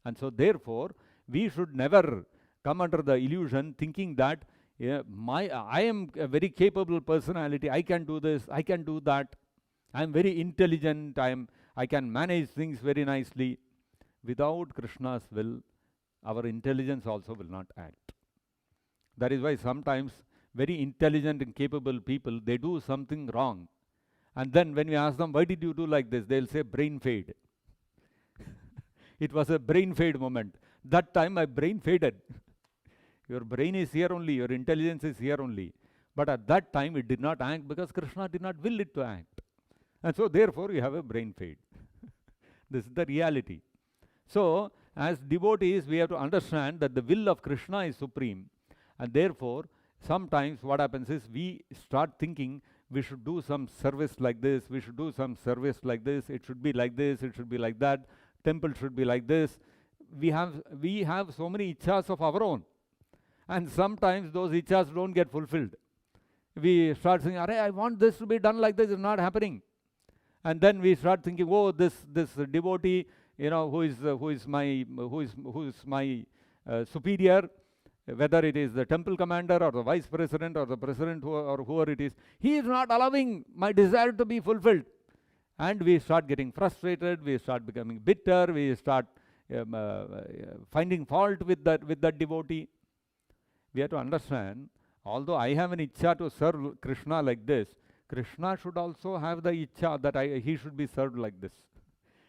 And so therefore, we should never come under the illusion thinking that I am a very capable personality, I can do this, I can do that, I am very intelligent, I can manage things very nicely. Without Krishna's will, our intelligence also will not act. That is why sometimes very intelligent and capable people, they do something wrong. And then when we ask them, why did you do like this? They'll say, brain fade. It was a brain fade moment. That time my brain faded. Your brain is here only, your intelligence is here only. But at that time it did not act because Krishna did not will it to act. And so therefore you have a brain fade. This is the reality. So, as devotees, we have to understand that the will of Krishna is supreme. And therefore, sometimes what happens is we start thinking we should do some service like this, we should do some service like this, it should be like this, it should be like that, temple should be like this. We have so many ichchas of our own. And sometimes those ichchas don't get fulfilled. We start saying, I want this to be done like this, it's not happening. And then we start thinking, oh, this devotee, who is my superior, whether it is the temple commander or the vice president or the president or whoever it is, he is not allowing my desire to be fulfilled. And we start getting frustrated, we start becoming bitter, we start finding fault with that devotee. We have to understand, although I have an ichcha to serve Krishna like this, Krishna should also have the ichcha that he should be served like this.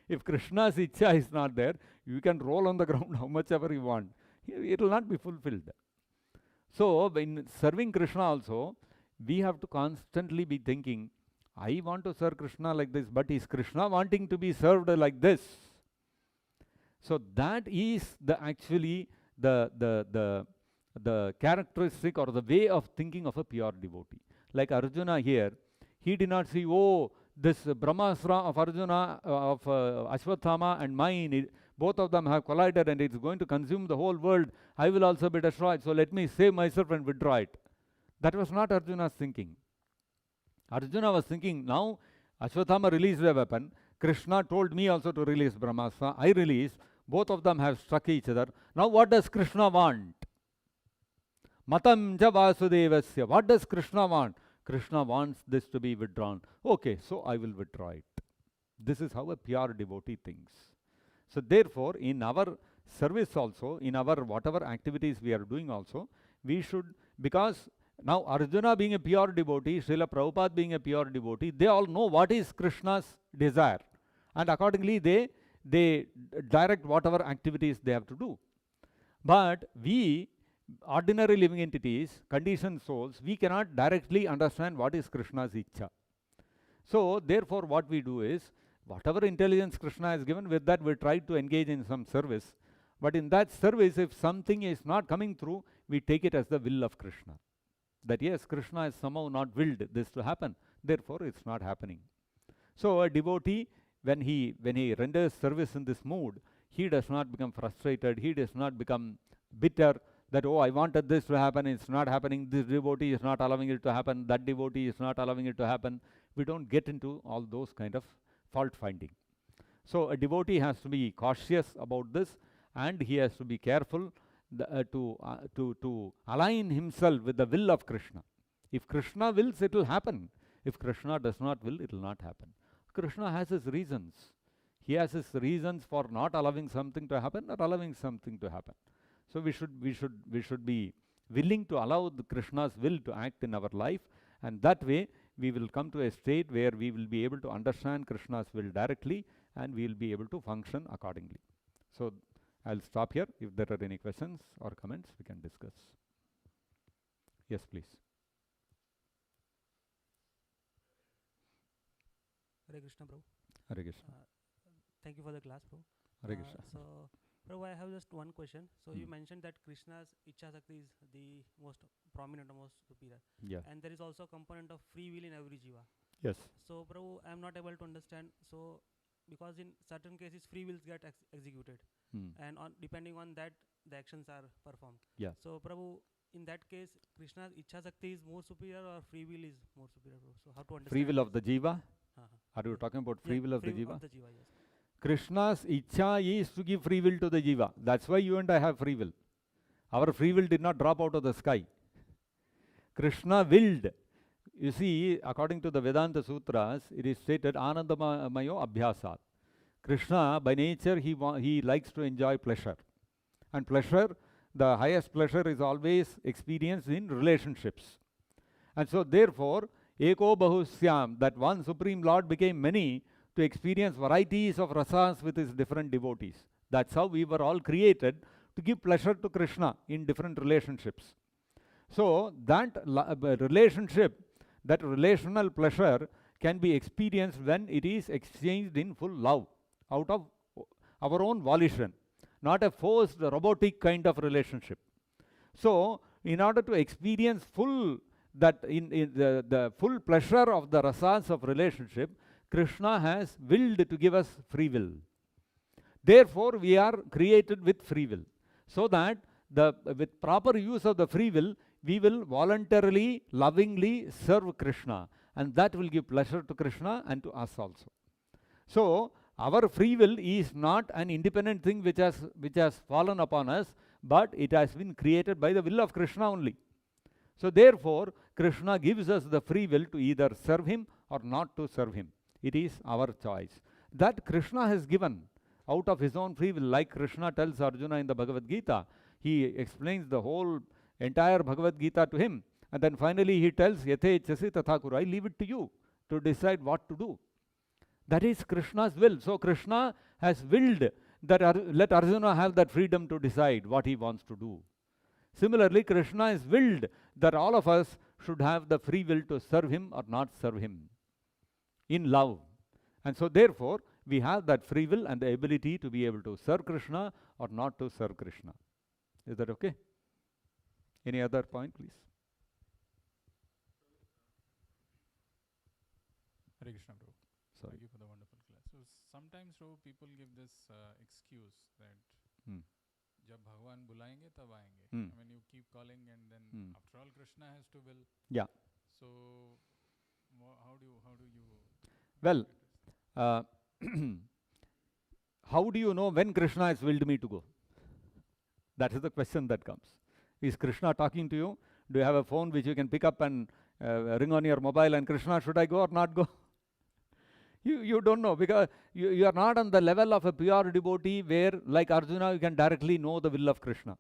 If Krishna's ichcha is not there, you can roll on the ground how much ever you want. It will not be fulfilled. So, in serving Krishna also, we have to constantly be thinking, I want to serve Krishna like this, but is Krishna wanting to be served like this? So, that is actually the characteristic or the way of thinking of a pure devotee. Like Arjuna here, he did not see, oh, this Brahmastra of Arjuna, of Ashwathama and mine, both of them have collided and it's going to consume the whole world. I will also be destroyed, so let me save myself and withdraw it. That was not Arjuna's thinking. Arjuna was thinking, now Ashwatthama released a weapon. Krishna told me also to release Brahmastra. I release. Both of them have struck each other. Now what does Krishna want? Matam ja Vasudevasya. What does Krishna want? Krishna wants this to be withdrawn. Okay, so I will withdraw it. This is how a pure devotee thinks. So therefore, in our service also, in our whatever activities we are doing also, we should, because now Arjuna being a pure devotee, Srila Prabhupada being a pure devotee, they all know what is Krishna's desire. And accordingly, they direct whatever activities they have to do. But we, ordinary living entities, conditioned souls, we cannot directly understand what is Krishna's Ichcha. So therefore what we do is, whatever intelligence Krishna has given, with that we try to engage in some service. But in that service, if something is not coming through, we take it as the will of Krishna. That yes, Krishna has somehow not willed this to happen, therefore it's not happening. So a devotee, when he renders service in this mood, he does not become frustrated, he does not become bitter, that oh, I wanted this to happen, it's not happening, this devotee is not allowing it to happen, that devotee is not allowing it to happen. We don't get into all those kind of fault finding. So a devotee has to be cautious about this, and he has to be careful to align himself with the will of Krishna. If Krishna wills, it will happen. If Krishna does not will, it will not happen. Krishna has his reasons. He has his reasons for not allowing something to happen or allowing something to happen. So we should be willing to allow the Krishna's will to act in our life, and that way we will come to a state where we will be able to understand Krishna's will directly, and we will be able to function accordingly. So I'll stop here. If there are any questions or comments, we can discuss. Yes, please. Hare Krishna, Prabhu. Hare Krishna. Thank you for the class, Prabhu. Hare Krishna. So, Prabhu, I have just one question. So, you Hmm. mentioned that Krishna's Ichha Shakti is the most prominent or most superior. Yeah. And there is also a component of free will in every jiva. Yes. So, Prabhu, I am not able to understand. So, because in certain cases, free wills get executed. Hmm. And depending on that, the actions are performed. Yeah. So, Prabhu, in that case, Krishna's Ichha Shakti is more superior or free will is more superior, Prabhu? So, how to understand Free will of this? the jiva? Uh-huh. Are you Yeah. talking about free will of the Free will jiva? of the jiva, yes. Krishna's Ichha is to give free will to the jiva. That's why you and I have free will. Our free will did not drop out of the sky. Krishna willed. You see, according to the Vedanta Sutras, it is stated, Anandamayo Abhyasat. Krishna, by nature, he likes to enjoy pleasure. And pleasure, the highest pleasure is always experienced in relationships. And so, therefore, Eko Bahusyam, that one Supreme Lord became many to experience varieties of rasas with his different devotees. That's how we were all created, to give pleasure to Krishna in different relationships. So, that relationship, that relational pleasure can be experienced when it is exchanged in full love, out of our own volition, not a forced robotic kind of relationship. So, in order to experience full that in the full pleasure of the rasas of relationship, Krishna has willed to give us free will. Therefore, we are created with free will, so that with proper use of the free will, we will voluntarily, lovingly serve Krishna, and that will give pleasure to Krishna and to us also. So, our free will is not an independent thing which has fallen upon us, but it has been created by the will of Krishna only. So therefore, Krishna gives us the free will to either serve him or not to serve him. It is our choice. That Krishna has given out of his own free will, like Krishna tells Arjuna in the Bhagavad Gita. He explains the whole entire Bhagavad Gita to him, and then finally he tells, Yate chasi tatha kuru, I leave it to you to decide what to do. That is Krishna's will. So Krishna has willed that let Arjuna have that freedom to decide what he wants to do. Similarly, Krishna is willed that all of us should have the free will to serve him or not serve him in love. And so therefore, we have that free will and the ability to be able to serve Krishna or not to serve Krishna. Is that okay? Any other point, please? Hare Krishna, Prabhu. Sorry. Thank you for the wonderful class. So sometimes, Prabhu, people give this excuse that जब भगवान बुलाएंगे तब आएंगे. I mean, you keep calling and then after all Krishna has to will. Yeah. So How do you Well, uh, how do you know when Krishna has willed me to go? That is the question that comes. Is Krishna talking to you? Do you have a phone which you can pick up and ring on your mobile and Krishna, should I go or not go? You don't know, because you are not on the level of a pure devotee where, like Arjuna, you can directly know the will of Krishna.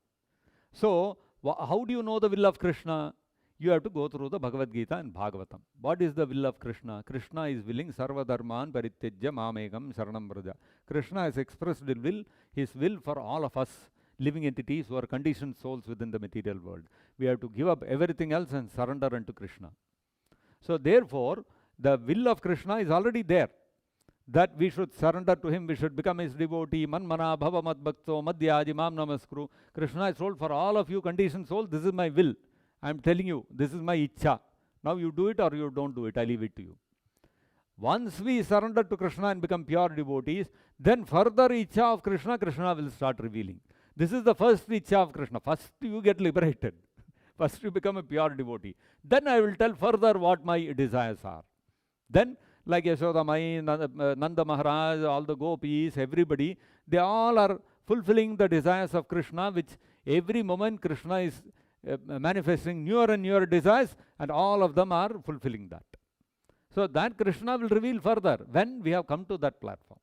So, how do you know the will of Krishna? You have to go through the Bhagavad Gita and Bhagavatam. What is the will of Krishna? Krishna is willing sarva dharman parityajya mamekam saranam vraja. Krishna has expressed his will for all of us living entities who are conditioned souls within the material world. We have to give up everything else and surrender unto Krishna. So therefore, the will of Krishna is already there, that we should surrender to him, we should become his devotee. Manmana bhava mad bhakto madhyaji mam namaskuru. Krishna has told, for all of you conditioned souls, this is my will. I am telling you, this is my ichha. Now you do it or you don't do it, I leave it to you. Once we surrender to Krishna and become pure devotees, then further ichha of Krishna, Krishna will start revealing. This is the first ichha of Krishna. First you get liberated. First you become a pure devotee. Then I will tell further what my desires are. Then, like Yashoda Mai, Nanda Maharaj, all the gopis, everybody, they all are fulfilling the desires of Krishna, which every moment Krishna is manifesting newer and newer desires, and all of them are fulfilling that. So that Krishna will reveal further when we have come to that platform.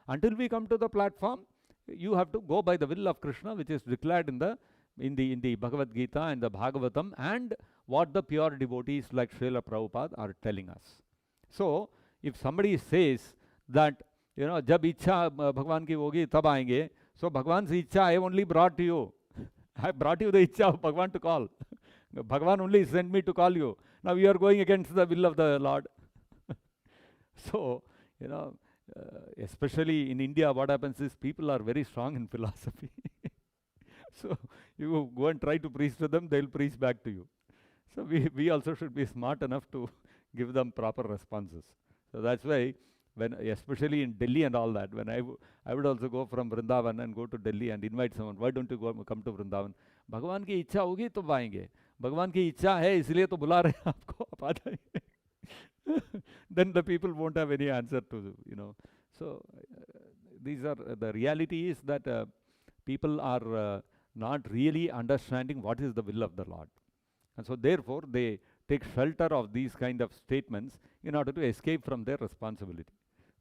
Until we come to the platform, you have to go by the will of Krishna, which is declared in the Bhagavad Gita and the Bhagavatam, and what the pure devotees like Srila Prabhupada are telling us. So, if somebody says that, jab ichha Bhagwan ki hogi, tab aayenge, so Bhagwan's ichha I only brought to you. I brought you the ichha of Bhagwan to call. Bhagwan only sent me to call you. Now you are going against the will of the Lord. So, especially in India, what happens is people are very strong in philosophy. So, you go and try to preach to them, they will preach back to you. So, we also should be smart enough to give them proper responses. So that's why, when especially in Delhi and all that, when I would also go from Vrindavan and go to Delhi and invite someone, why don't you come to Vrindavan? Bhagwan ki ichha hogi to aayenge. Bhagwan ki ichha hai, isliye to bula rahe hain aapko, aap aa jaiye. Then the people won't have any answer to, So these are the reality is that people are not really understanding what is the will of the Lord. And so therefore they take shelter of these kind of statements in order to escape from their responsibility.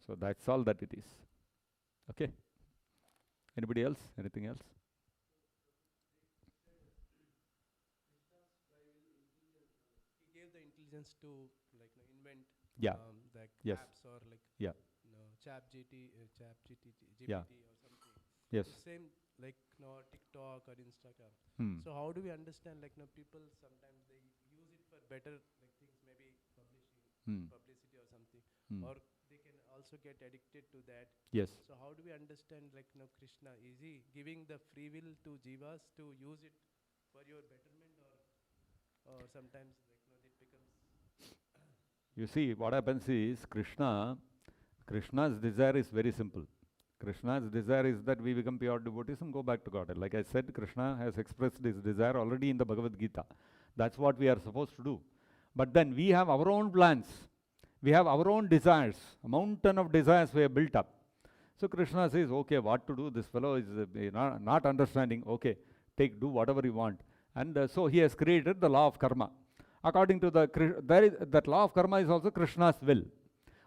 So that's all that it is. Okay? Anybody else? Anything else? He gave the intelligence to invent Yeah. Yes. apps or Yeah. GPT Yeah. or something. Yes. The same TikTok or Instagram. Hmm. So how do we understand people sometimes they use it for better things, maybe publicity or something, or they can also get addicted to that. Yes. So how do we understand Krishna, is he giving the free will to jivas to use it for your betterment, or sometimes it becomes You see, what happens is Krishna's desire is very simple. Krishna's desire is that we become pure devotees and go back to God. Like I said, Krishna has expressed his desire already in the Bhagavad Gita. That's what we are supposed to do. But then we have our own plans. We have our own desires. A mountain of desires we have built up. So Krishna says, okay, what to do? This fellow is not understanding. Okay, do whatever you want. And so he has created the law of karma. According to that law of karma is also Krishna's will.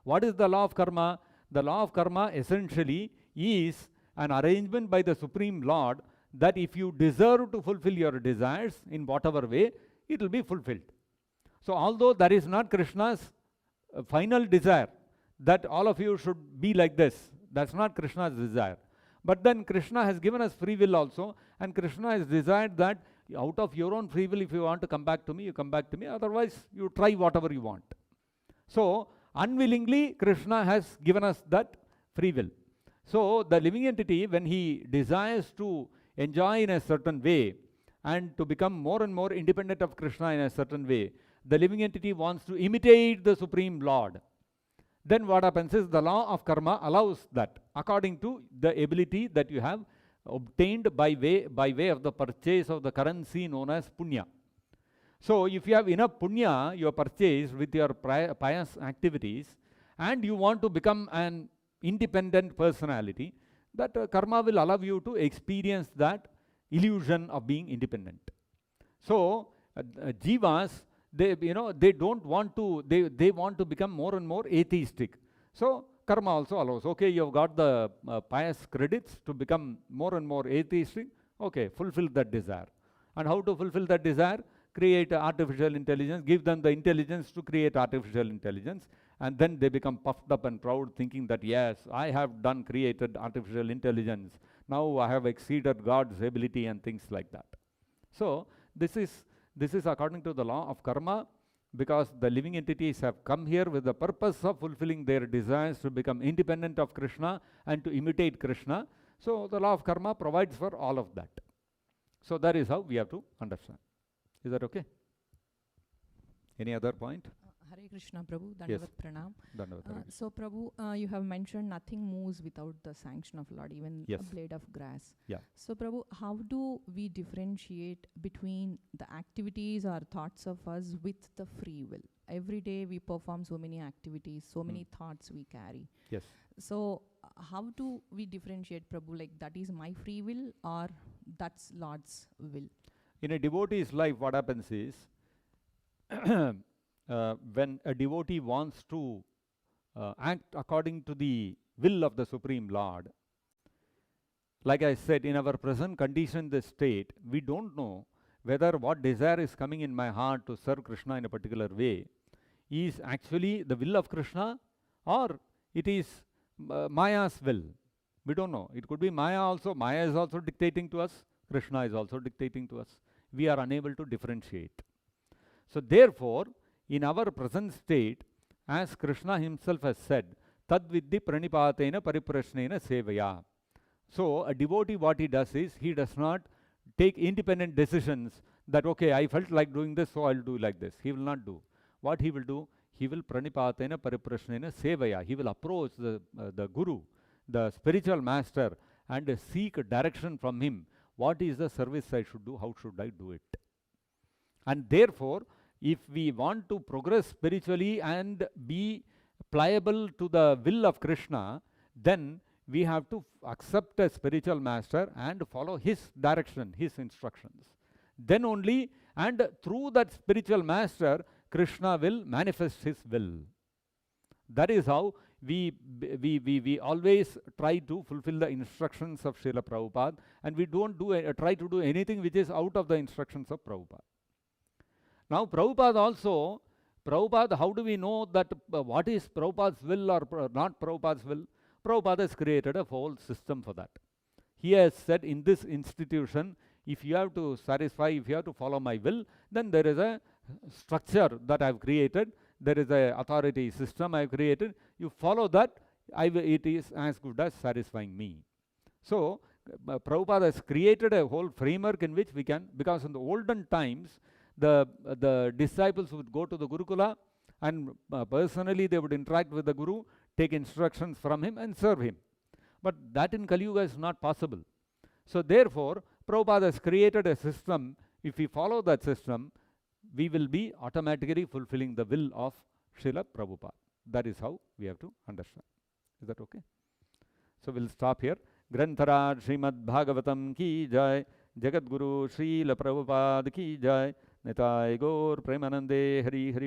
What is the law of karma? The law of karma essentially is an arrangement by the Supreme Lord that if you deserve to fulfill your desires in whatever way, it will be fulfilled. So although that is not Krishna's final desire, that all of you should be like this, that's not Krishna's desire. But then Krishna has given us free will also, and Krishna has desired that out of your own free will, if you want to come back to me, you come back to me, otherwise you try whatever you want. So unwillingly, Krishna has given us that free will. So the living entity, when he desires to enjoy in a certain way and to become more and more independent of Krishna in a certain way, the living entity wants to imitate the Supreme Lord. Then what happens is the law of karma allows that according to the ability that you have obtained by way of the purchase of the currency known as punya. So if you have enough punya you have purchased with your pious activities, and you want to become an independent personality, that karma will allow you to experience that illusion of being independent. So jivas, they don't want to, they want to become more and more atheistic. So karma also allows, okay, you have got the pious credits to become more and more atheistic, okay, fulfill that desire. And how to fulfill that desire? Create artificial intelligence, give them the intelligence to create artificial intelligence, and then they become puffed up and proud, thinking that yes, I have created artificial intelligence, now I have exceeded God's ability and things like that. So this is according to the law of karma, because the living entities have come here with the purpose of fulfilling their desires to become independent of Krishna and to imitate Krishna. So the law of karma provides for all of that. So that is how we have to understand. Is that okay? Any other point? Hare Krishna, Prabhu. Dandavat Yes. Pranam. Dandavat. So, Prabhu, you have mentioned nothing moves without the sanction of Lord, even Yes. a blade of grass. Yeah. So, Prabhu, how do we differentiate between the activities or thoughts of us with the free will? Every day we perform so many activities, so many thoughts we carry. Yes. So, how do we differentiate, Prabhu? Like, that is my free will or that's Lord's will? In a devotee's life, what happens is, when a devotee wants to act according to the will of the Supreme Lord, like I said, in our present conditioned state, we don't know whether what desire is coming in my heart to serve Krishna in a particular way is actually the will of Krishna or it is Maya's will. We don't know. It could be Maya also. Maya is also dictating to us. Krishna is also dictating to us. We are unable to differentiate. So therefore, in our present state, as Krishna himself has said, tad viddhi pranipatena pariprashnena sevaya. So a devotee, what he does is, he does not take independent decisions that, okay, I felt like doing this, so I'll do like this. He will not do. What he will do? He will pranipatena pariprashnena sevaya. He will approach the guru, the spiritual master, and seek direction from him. What is the service I should do? How should I do it? And therefore, if we want to progress spiritually and be pliable to the will of Krishna, then we have to accept a spiritual master and follow his direction, his instructions. Then only, and through that spiritual master, Krishna will manifest his will. That is how we always try to fulfill the instructions of Srila Prabhupada, and we don't try to do anything which is out of the instructions of Prabhupada. Now Prabhupada, how do we know that what is Prabhupada's will or not Prabhupada's will? Prabhupada has created a whole system for that. He has said, in this institution, if you have to satisfy, if you have to follow my will, then there is a structure that I have created, there is a authority system I have created, you follow that, it is as good as satisfying me. So Prabhupada has created a whole framework in which we can, because in the olden times, the disciples would go to the Gurukula and personally they would interact with the Guru, take instructions from him and serve him. But that in Kali Yuga is not possible. So therefore, Prabhupada has created a system. If we follow that system, we will be automatically fulfilling the will of Srila Prabhupada. That is how we have to understand. Is that okay? So we'll stop here. Grantharaj Srimad Bhagavatam ki jai, Jagat Guru Srila Prabhupada ki jai, Nitai Gaur Premanande Hari Hari.